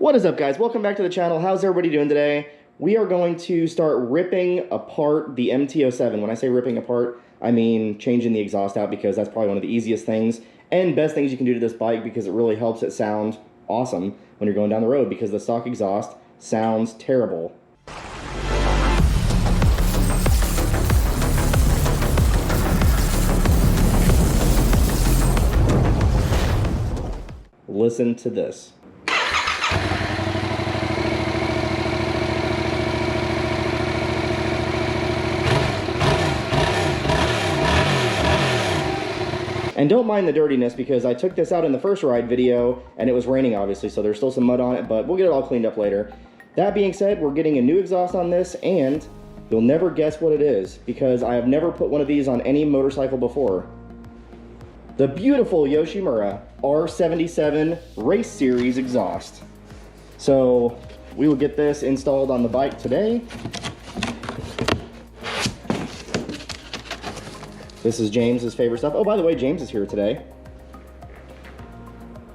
What is up, guys? Welcome back to the channel. How's everybody doing today? We are going to start ripping apart the MT07. When I say ripping apart, I mean changing the exhaust out, because that's probably one of the easiest things and best things you can do to this bike, because it really helps it sound awesome when you're going down the road, because the stock exhaust sounds terrible. Listen to this. And don't mind the dirtiness, because I took this out in the first ride video and it was raining obviously, so there's still some mud on it, but we'll get it all cleaned up later. That being said, we're getting a new exhaust on this, and you'll never guess what it is, because I have never put one of these on any motorcycle before. The beautiful Yoshimura R77 Race Series exhaust. So we will get this installed on the bike today. This is James's favorite stuff. Oh, by the way, James is here today.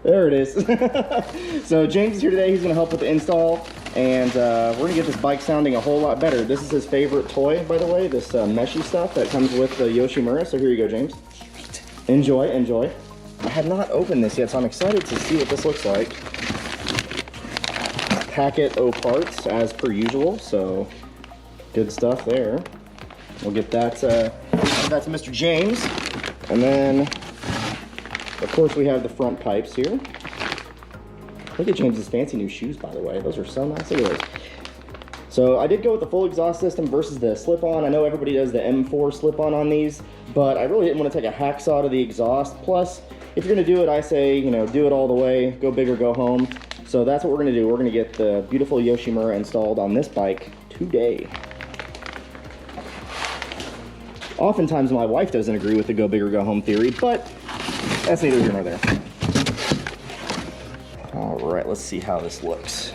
There it is. So James is here today. He's going to help with the install, and we're going to get this bike sounding a whole lot better. This is his favorite toy, by the way, this meshy stuff that comes with the Yoshimura. So here you go, James. Enjoy, enjoy. I have not opened this yet, so I'm excited to see what this looks like. Packet O parts, as per usual, so good stuff there. We'll get that, that's Mr. James. And then, of course, we have the front pipes here. Look at James's fancy new shoes, by the way. Those are so nice. Look at those. So I did go with the full exhaust system versus the slip-on. I know everybody does the M4 slip-on on these, but I really didn't want to take a hacksaw to the exhaust. Plus, if you're going to do it, I say, you know, do it all the way. Go big or go home. So that's what we're going to do. We're going to get the beautiful Yoshimura installed on this bike today. Oftentimes my wife doesn't agree with the go big or go home theory, but that's neither here nor there. All right, let's see how this looks.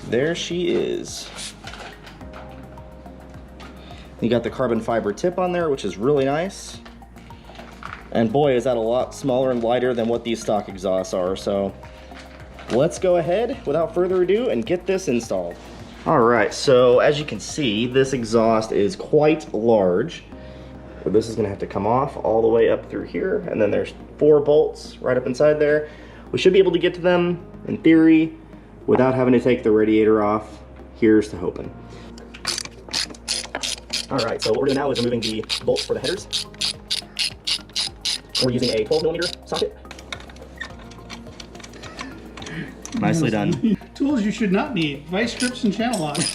There she is. You got the carbon fiber tip on there, which is really nice. And boy, is that a lot smaller and lighter than what these stock exhausts are. So let's go ahead without further ado and get this installed. All right, so as you can see, this exhaust is quite large. So this is gonna have to come off all the way up through here, and then there's 4 bolts right up inside there. We should be able to get to them, in theory, without having to take the radiator off. Here's to hoping. All right, so what we're doing now is removing the bolts for the headers. We're using a 12mm socket. Nicely done. Tools you should not need: vice grips and channel locks.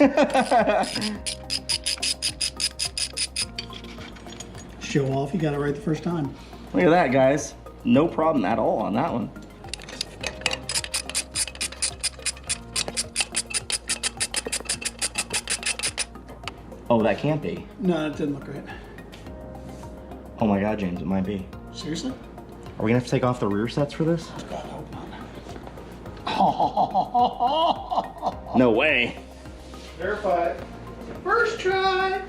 Show off, you got it right the first time. Look at that, guys. No problem at all on that one. Oh, that can't be. No, it didn't look right. Oh my God, James, it might be. Seriously? Are we gonna have to take off the rear sets for this? God, I hope not. No way. Verified. First try.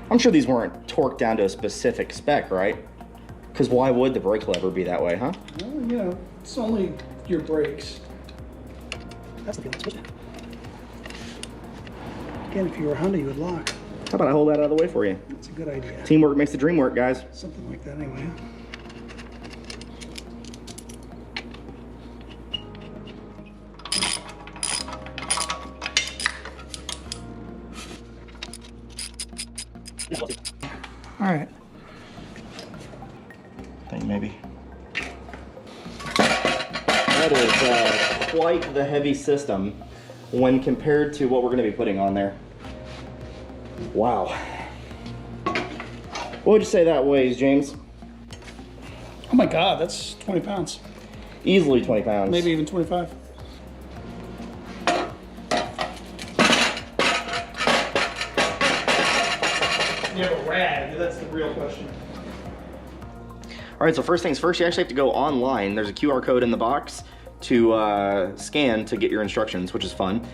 I'm sure these weren't torqued down to a specific spec, right? Because why would the brake lever be that way, huh? Well, you know, it's only your brakes. That's the feeling switch. Again, if you were a Honda, you would lock. How about I hold that out of the way for you? That's a good idea. Teamwork makes the dream work, guys. Something like that anyway. All right. I think maybe. That is quite the heavy system when compared to what we're going to be putting on there. Wow. What would you say that weighs, James? Oh my God, that's 20 pounds. Easily 20 pounds. Maybe even 25. You have a rag, that's the real question. All right, so first things first, you actually have to go online. There's a QR code in the box to scan to get your instructions, which is fun.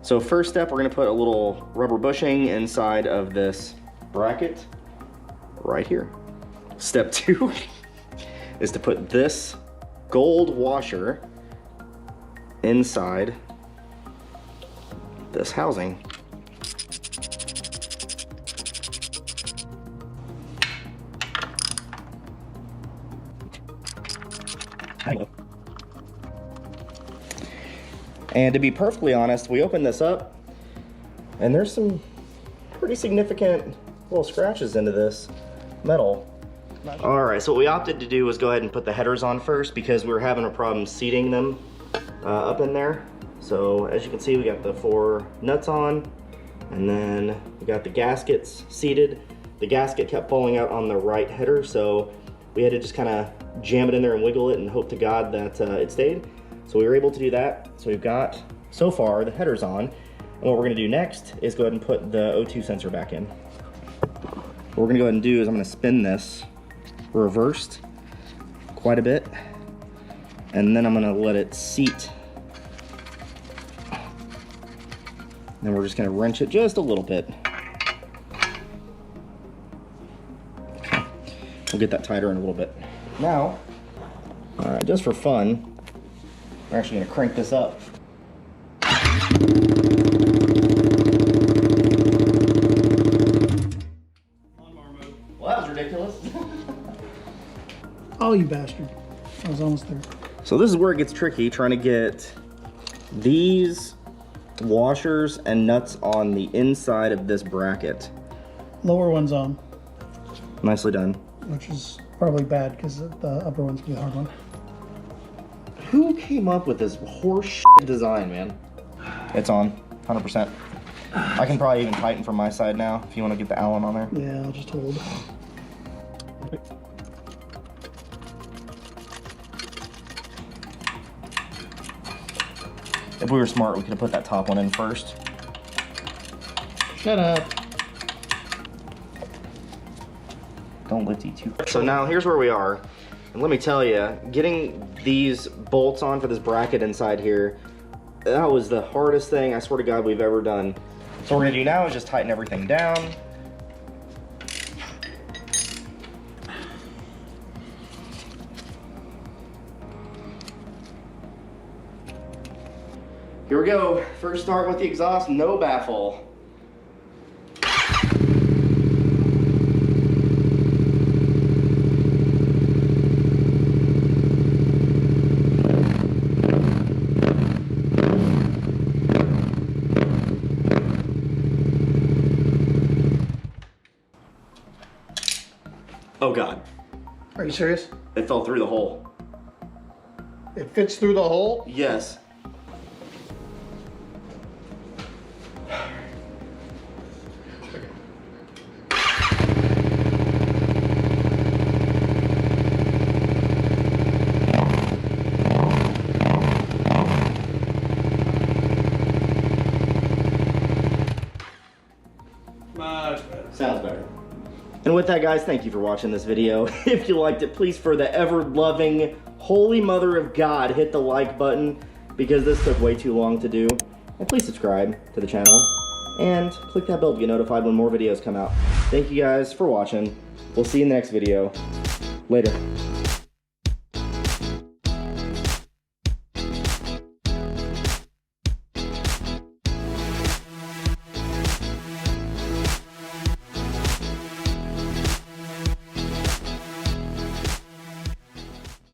So first step, we're gonna put a little rubber bushing inside of this bracket right here. Step 2 is to put this gold washer inside this housing. And to be perfectly honest, we opened this up and there's some pretty significant little scratches into this metal. All right, so what we opted to do was go ahead and put the headers on first because we were having a problem seating them up in there. So as you can see, we got the 4 nuts on, and then we got the gaskets seated. The gasket kept falling out on the right header, so we had to just kind of jam it in there and wiggle it and hope to God that it stayed. So we were able to do that. So we've got, so far, the headers on. And what we're gonna do next is go ahead and put the O2 sensor back in. What we're gonna go ahead and do is I'm gonna spin this reversed quite a bit, and then I'm gonna let it seat. Then we're just gonna wrench it just a little bit. Okay. We'll get that tighter in a little bit. Now, all right, just for fun, we're actually gonna crank this up. Well, that was ridiculous. Oh, you bastard. I was almost there. So this is where it gets tricky, trying to get these washers and nuts on the inside of this bracket. Lower one's on, Nicely done. which is probably bad because the upper one's gonna be the hard one. Who came up with this horse shit design, man? It's on, 100%. I can probably even tighten from my side now if you want to get the Allen on there. Yeah, I'll just hold. If we were smart, we could have put that top one in first. Shut up. Don't lift you too. So now here's where we are. And let me tell you, getting these bolts on for this bracket inside here, that was the hardest thing, I swear to God, we've ever done. So what we're gonna do now is just tighten everything down. Here we go. First start with the exhaust, no baffle. Oh God. Are you serious? It fell through the hole. It fits through the hole? Yes. Much better. Sounds better. And with that, guys, thank you for watching this video. If you liked it, please, for the ever-loving Holy Mother of God, hit the like button because this took way too long to do. And please subscribe to the channel and click that bell to get notified when more videos come out. Thank you guys for watching. We'll see you in the next video. Later.